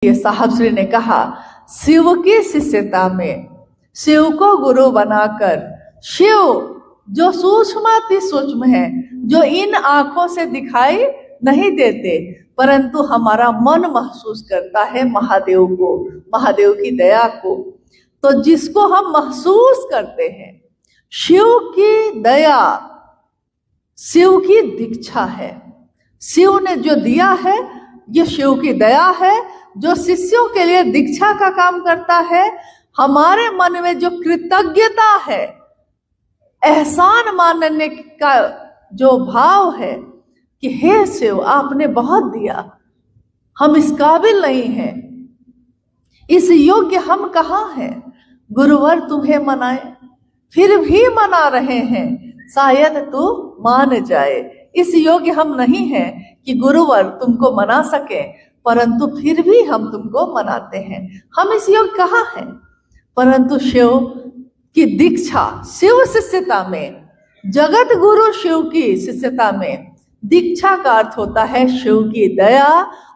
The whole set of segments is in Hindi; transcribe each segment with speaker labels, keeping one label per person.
Speaker 1: ये साहब श्री ने कहा, शिव की शिष्यता में शिव को गुरु बनाकर, शिव जो सूक्ष्माति सूक्ष्म है, जो इन आंखों से दिखाई नहीं देते, परंतु हमारा मन महसूस करता है महादेव को, महादेव की दया को। तो जिसको हम महसूस करते हैं, शिव की दया, शिव की दीक्षा है। शिव ने जो दिया है ये शिव की दया है, जो शिष्यों के लिए दीक्षा का काम करता है। हमारे मन में जो कृतज्ञता है, एहसान मानने का जो भाव है कि हे शिव आपने बहुत दिया, हम इस काबिल नहीं हैं, इस योग्य हम कहाँ हैं, गुरुवर तुम्हें मनाए, फिर भी मना रहे हैं, शायद तू मान जाए। इस योग्य हम नहीं हैं कि गुरुवर तुमको मना सके, परंतु फिर भी हम तुमको मनाते हैं, हम इस योग्य कहाँ हैं। परंतु शिव की दीक्षा, शिव शिष्यता में, जगत गुरु शिव की शिष्यता में, दीक्षा का अर्थ होता है शिव की दया,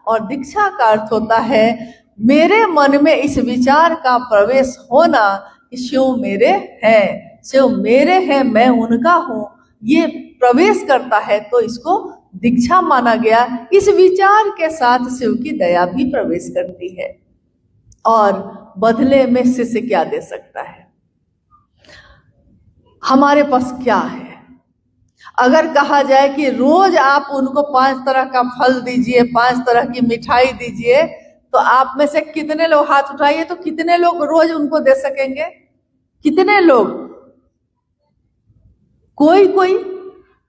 Speaker 1: और दीक्षा का अर्थ होता है मेरे मन में इस विचार का प्रवेश होना कि शिव मेरे हैं, शिव मेरे हैं, मैं उनका हूँ, ये प्रवेश करता है तो इसको दीक्षा माना गया। इस विचार के साथ शिव की दया भी प्रवेश करती है। और बदले में शिष्य क्या दे सकता है? हमारे पास क्या है? अगर कहा जाए कि रोज आप उनको 5 तरह का फल दीजिए, 5 तरह की मिठाई दीजिए, तो आप में से कितने लोग हाथ उठाइए, तो कितने लोग रोज उनको दे सकेंगे? कितने लोग? कोई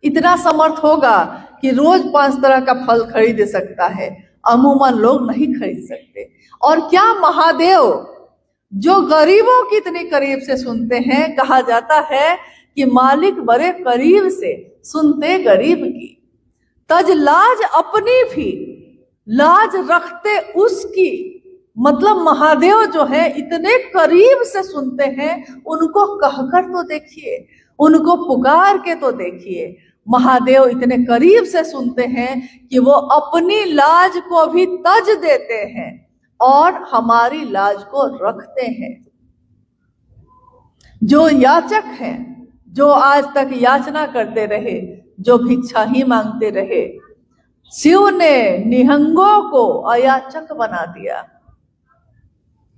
Speaker 1: इतना समर्थ होगा कि रोज 5 तरह का फल खरीद सकता है, अमूमन लोग नहीं खरीद सकते। और क्या महादेव जो गरीबों की इतनी करीब से सुनते हैं, कहा जाता है कि मालिक बड़े करीब से सुनते गरीब की, तज लाज अपनी भी लाज रखते उसकी। मतलब महादेव जो है इतने करीब से सुनते हैं, उनको कहकर तो देखिए, उनको पुकार के तो देखिए। महादेव इतने करीब से सुनते हैं कि वो अपनी लाज को भी तज देते हैं और हमारी लाज को रखते हैं। जो याचक हैं, जो आज तक याचना करते रहे, जो भिक्षा ही मांगते रहे, शिव ने निहंगों को अयाचक बना दिया।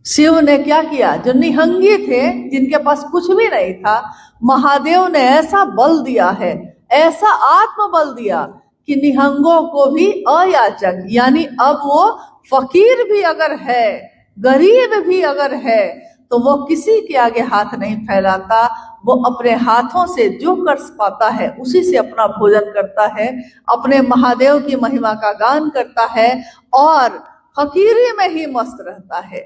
Speaker 1: शिव ने क्या किया? जो निहंगी थे, जिनके पास कुछ भी नहीं था, महादेव ने ऐसा बल दिया है, ऐसा आत्मबल दिया कि निहंगों को भी अयाचक, यानी अब वो फकीर भी अगर है, गरीब भी अगर है, तो वो किसी के आगे हाथ नहीं फैलाता। वो अपने हाथों से जो कर पाता है उसी से अपना भोजन करता है, अपने महादेव की महिमा का गान करता है और फकीरी में ही मस्त रहता है,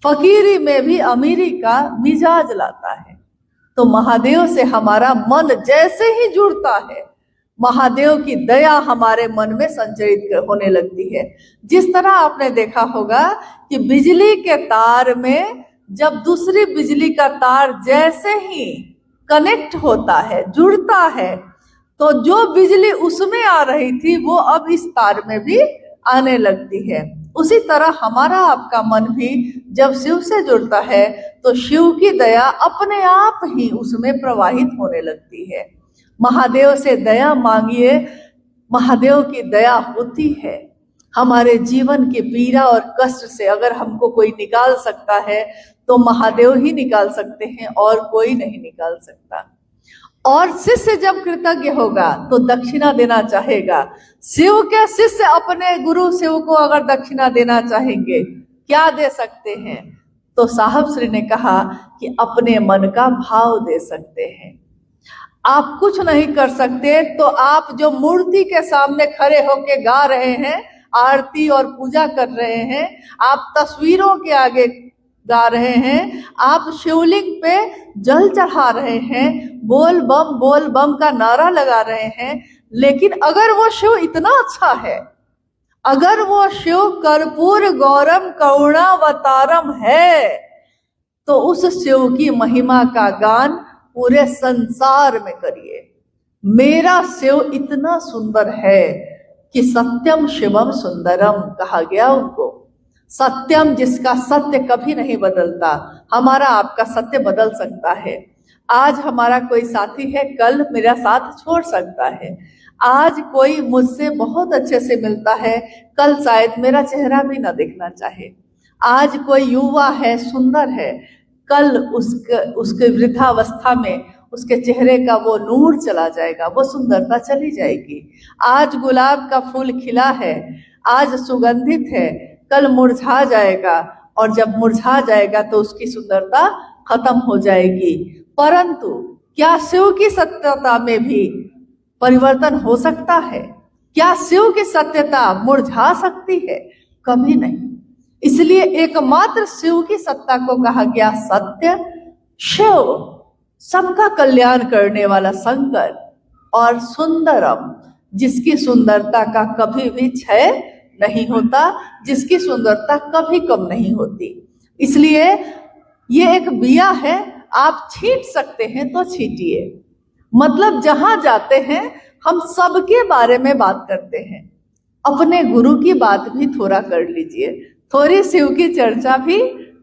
Speaker 1: फकीरी में भी अमीरी का मिजाज लाता है। तो महादेव से हमारा मन जैसे ही जुड़ता है, महादेव की दया हमारे मन में संचरित होने लगती है। जिस तरह आपने देखा होगा कि बिजली के तार में जब दूसरी बिजली का तार जैसे ही कनेक्ट होता है, जुड़ता है, तो जो बिजली उसमें आ रही थी वो अब इस तार में भी आने लगती है। उसी तरह हमारा आपका मन भी जब शिव से जुड़ता है तो शिव की दया अपने आप ही उसमें प्रवाहित होने लगती है। महादेव से दया मांगिए, महादेव की दया होती है। हमारे जीवन के पीड़ा और कष्ट से अगर हमको कोई निकाल सकता है तो महादेव ही निकाल सकते हैं, और कोई नहीं निकाल सकता। और शिष्य जब कृतज्ञ होगा तो दक्षिणा देना चाहेगा। शिव के शिष्य अपने गुरु शिव को अगर दक्षिणा देना चाहेंगे, क्या दे सकते हैं? तो साहब श्री ने कहा कि अपने मन का भाव दे सकते हैं। आप कुछ नहीं कर सकते तो आप जो मूर्ति के सामने खड़े होके गा रहे हैं, आरती और पूजा कर रहे हैं, आप तस्वीरों के आगे गा रहे हैं, आप शिवलिंग पे जल चढ़ा रहे हैं, बोल बम का नारा लगा रहे हैं, लेकिन अगर वो शिव इतना अच्छा है, अगर वो शिव कर्पूर गौरम करुणावतारम है, तो उस शिव की महिमा का गान पूरे संसार में करिए। मेरा शिव इतना सुंदर है कि सत्यम शिवम सुंदरम कहा गया उनको। सत्यम, जिसका सत्य कभी नहीं बदलता। हमारा आपका सत्य बदल सकता है। आज हमारा कोई साथी है, कल मेरा साथ छोड़ सकता है। आज कोई मुझसे बहुत अच्छे से मिलता है, कल शायद मेरा चेहरा भी ना देखना चाहे। आज कोई युवा है, सुंदर है, कल उसके वृद्धावस्था में उसके चेहरे का वो नूर चला जाएगा, वो सुंदरता चली जाएगी। आज गुलाब का फूल खिला है, आज सुगंधित है, कल मुरझा जाएगा, और जब मुरझा जाएगा तो उसकी सुंदरता खत्म हो जाएगी। परंतु क्या शिव की सत्यता में भी परिवर्तन हो सकता है? क्या शिव की सत्यता मुरझा सकती है? कभी नहीं। इसलिए एकमात्र शिव की सत्ता को कहा गया सत्य। शिव सबका कल्याण करने वाला शंकर, और सुंदरम, जिसकी सुंदरता का कभी भी क्षय नहीं होता, जिसकी सुंदरता कभी कम नहीं होती। इसलिए ये एक बिया है, आप छींट सकते हैं तो छींटिए। मतलब जहां जाते हैं हम सबके बारे में बात करते हैं, अपने गुरु की बात भी थोड़ा कर लीजिए, थोड़ी शिव की चर्चा भी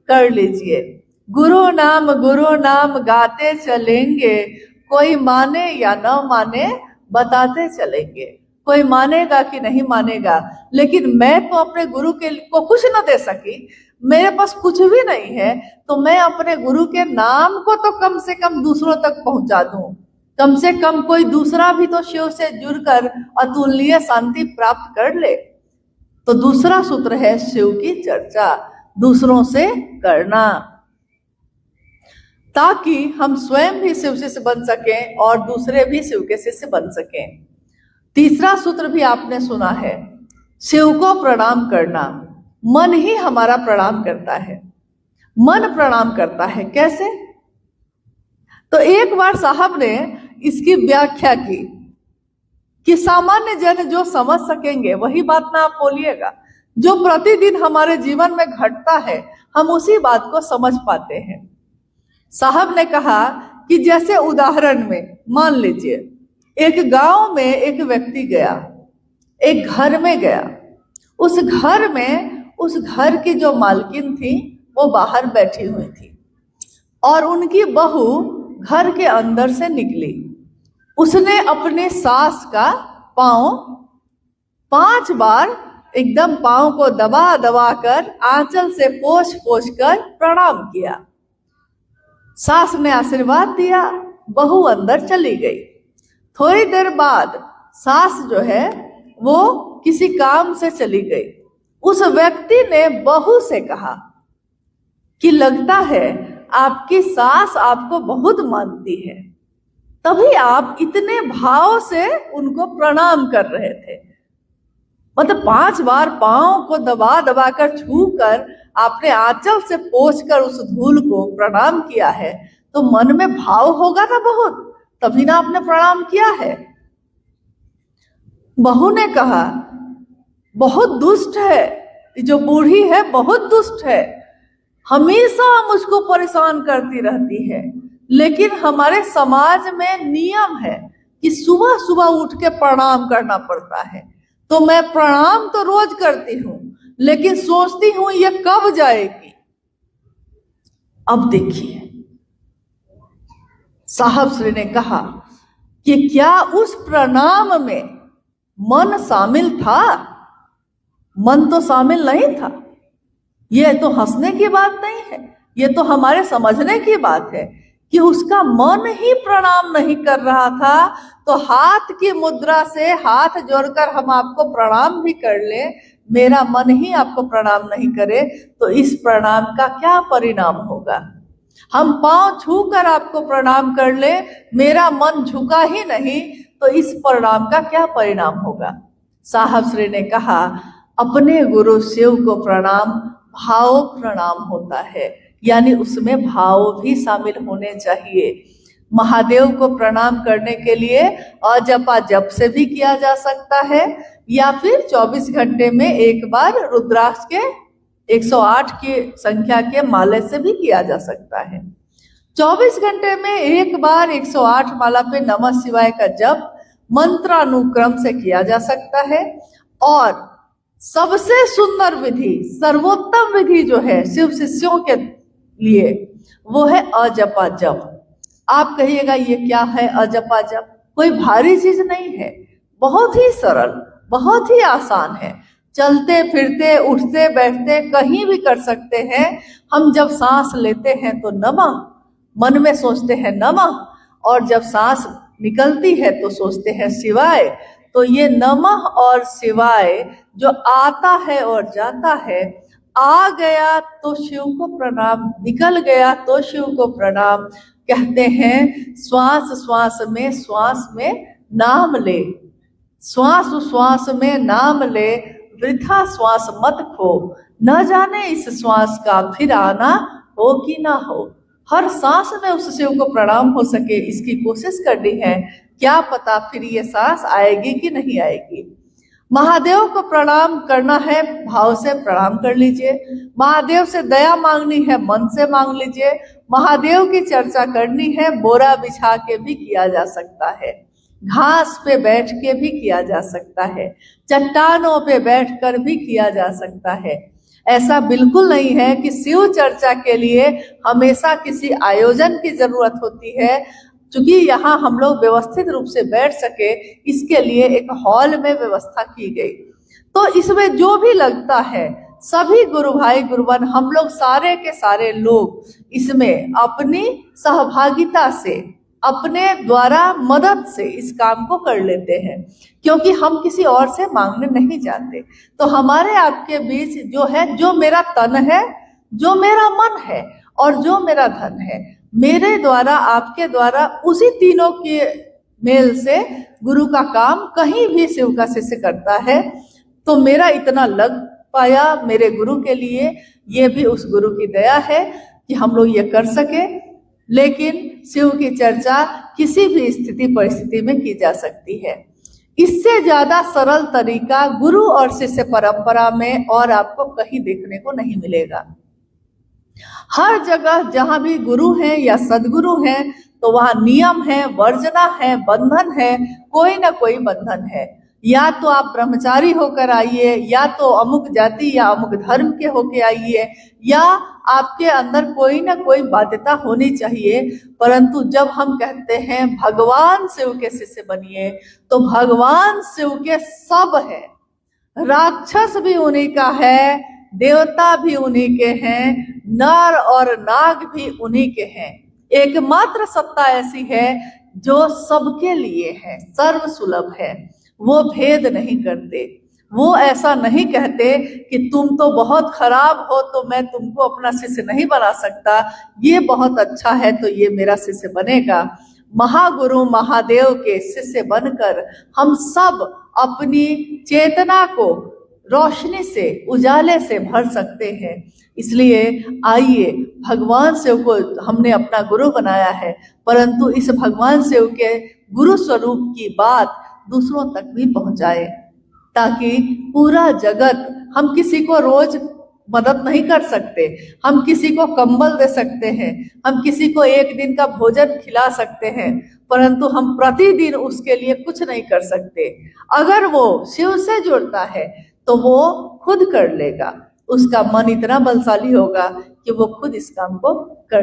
Speaker 1: कर लीजिए। गुरु नाम गाते चलेंगे, कोई माने या न माने बताते चलेंगे। कोई मानेगा कि नहीं मानेगा, लेकिन मैं तो अपने गुरु को कुछ न दे सकी, मेरे पास कुछ भी नहीं है, तो मैं अपने गुरु के नाम को तो कम से कम दूसरों तक पहुंचा दूं। कम से कम कोई दूसरा भी तो शिव से जुड़कर अतुलनीय शांति प्राप्त कर ले। तो दूसरा सूत्र है शिव की चर्चा, दूसरों से करना, ताकि हम स्वयं भी शिव शिष्य बन सकें और दूसरे भी शिव के शिष्य बन सकें। तीसरा सूत्र भी आपने सुना है, शिव को प्रणाम करना। मन ही हमारा प्रणाम करता है, मन प्रणाम करता है। कैसे? तो एक बार साहब ने इसकी व्याख्या की कि सामान्य जन जो समझ सकेंगे वही बात ना आप बोलिएगा, जो प्रतिदिन हमारे जीवन में घटता है हम उसी बात को समझ पाते हैं। साहब ने कहा कि जैसे उदाहरण में मान लीजिए एक गांव में एक व्यक्ति गया, एक घर में गया। उस घर में उस घर की जो मालकिन थी वो बाहर बैठी हुई थी, और उनकी बहू घर के अंदर से निकली। उसने अपने सास का पांव 5 बार एकदम पांव को दबा दबा कर आंचल से पोंछ पोंछ कर प्रणाम किया। सास ने आशीर्वाद दिया, बहू अंदर चली गई। थोड़ी देर बाद सास जो है वो किसी काम से चली गई। उस व्यक्ति ने बहू से कहा कि लगता है आपकी सास आपको बहुत मानती है, तभी आप इतने भाव से उनको प्रणाम कर रहे थे। मतलब 5 बार पांव को दबा दबा कर छू कर आपने आंचल से पोंछ कर उस धूल को प्रणाम किया है, तो मन में भाव होगा ना बहुत, तभी ना आपने प्रणाम किया है। बहू ने कहा बहुत दुष्ट है, जो बूढ़ी है बहुत दुष्ट है, हमेशा मुझको परेशान करती रहती है। लेकिन हमारे समाज में नियम है कि सुबह सुबह उठ के प्रणाम करना पड़ता है, तो मैं प्रणाम तो रोज करती हूँ, लेकिन सोचती हूँ ये कब जाएगी। अब देखिए साहब श्री ने कहा कि क्या उस प्रणाम में मन शामिल था? मन तो शामिल नहीं था। ये तो हंसने की बात नहीं है, ये तो हमारे समझने की बात है कि उसका मन ही प्रणाम नहीं कर रहा था। तो हाथ की मुद्रा से हाथ जोड़कर हम आपको प्रणाम भी कर ले, मेरा मन ही आपको प्रणाम नहीं करे, तो इस प्रणाम का क्या परिणाम होगा? हम पांव छूकर आपको प्रणाम कर ले, मेरा मन झुका ही नहीं, तो इस प्रणाम का क्या परिणाम होगा? साहब श्री ने कहा अपने गुरु शिव को प्रणाम भाव प्रणाम होता है, यानी उसमें भाव भी शामिल होने चाहिए। महादेव को प्रणाम करने के लिए अजपा जप से भी किया जा सकता है, या फिर 24 घंटे में एक बार रुद्राक्ष के 108 की संख्या के माले से भी किया जा सकता है। 24 घंटे में एक बार 108 माला पे नमः शिवाय का जप मंत्रानुक्रम से किया जा सकता है। और सबसे सुंदर विधि, सर्वोत्तम विधि जो है शिव शिष्यों के लिए, वो है अजपा जप। आप कहिएगा ये क्या है अजपा जप? कोई भारी चीज नहीं है, बहुत ही सरल, बहुत ही आसान है। चलते फिरते उठते बैठते कहीं भी कर सकते हैं। हम जब सांस लेते हैं तो नमः, मन में सोचते हैं नमः, और जब सांस निकलती है तो सोचते हैं शिवाय। तो ये नमः और शिवाय जो आता है और जाता है, आ गया तो शिव को प्रणाम, निकल गया तो शिव को प्रणाम। कहते हैं श्वास श्वास में नाम ले, श्वास श्वास में नाम ले, वृथा श्वास मत खो, न जाने इस श्वास का फिर आना हो कि ना हो। हर सांस में उस शिव को प्रणाम हो सके, इसकी कोशिश करनी है। क्या पता फिर ये सांस आएगी कि नहीं आएगी। महादेव को प्रणाम करना है, भाव से प्रणाम कर लीजिए। महादेव से दया मांगनी है, मन से मांग लीजिए। महादेव की चर्चा करनी है, बोरा बिछा के भी किया जा सकता है, घास पे बैठ के भी किया जा सकता है, चट्टानों पे बैठकर भी किया जा सकता है। ऐसा बिल्कुल नहीं है कि शिव चर्चा के लिए हमेशा किसी आयोजन की जरूरत होती है। क्योंकि यहाँ हम लोग व्यवस्थित रूप से बैठ सके, इसके लिए एक हॉल में व्यवस्था की गई। तो इसमें जो भी लगता है, सभी गुरु भाई गुरुवन, हम लोग सारे के सारे लोग इसमें अपनी सहभागिता से, अपने द्वारा मदद से इस काम को कर लेते हैं, क्योंकि हम किसी और से मांगने नहीं जाते। तो हमारे आपके बीच जो है, जो मेरा तन है, जो मेरा मन है और जो मेरा धन है, मेरे द्वारा आपके द्वारा, उसी तीनों के मेल से गुरु का काम कहीं भी शिव का शिष्य करता है। तो मेरा इतना लग पाया मेरे गुरु के लिए, ये भी उस गुरु की दया है कि हम लोग ये कर सके। लेकिन शिव की चर्चा किसी भी स्थिति परिस्थिति में की जा सकती है। इससे ज्यादा सरल तरीका गुरु और शिष्य परंपरा में और आपको कहीं देखने को नहीं मिलेगा। हर जगह जहां भी गुरु हैं या सदगुरु हैं, तो वहां नियम है, वर्जना है, बंधन है, कोई ना कोई बंधन है। या तो आप ब्रह्मचारी होकर आइए, या तो अमुक जाति या अमुक धर्म के होके आइए, या आपके अंदर कोई ना कोई बाध्यता होनी चाहिए। परंतु जब हम कहते हैं भगवान शिव के शिष्य बनिए, तो भगवान शिव के सब है। राक्षस भी उन्हीं का है, देवता भी उन्हीं के हैं, नर और नाग भी उन्हीं के हैं। एकमात्र सत्ता ऐसी है जो सबके लिए है, सर्व सुलभ है। वो भेद नहीं करते, वो ऐसा नहीं कहते कि तुम तो बहुत खराब हो तो मैं तुमको अपना शिष्य नहीं बना सकता, ये बहुत अच्छा है तो ये मेरा शिष्य बनेगा। महागुरु महादेव के शिष्य बनकर हम सब अपनी चेतना को रोशनी से, उजाले से भर सकते हैं। इसलिए आइए, भगवान शिव को हमने अपना गुरु बनाया है, परंतु इस भगवान शिव के गुरु स्वरूप की बात दूसरों तक भी पहुंचाए, ताकि पूरा जगत, हम किसी को रोज मदद नहीं कर सकते, हम किसी को कंबल दे सकते हैं, हम किसी को एक दिन का भोजन खिला सकते हैं, परंतु हम प्रतिदिन उसके लिए कुछ नहीं कर सकते। अगर वो शिव से जुड़ता है तो वो खुद कर लेगा, उसका मन इतना बलशाली होगा कि वो खुद इस काम को कर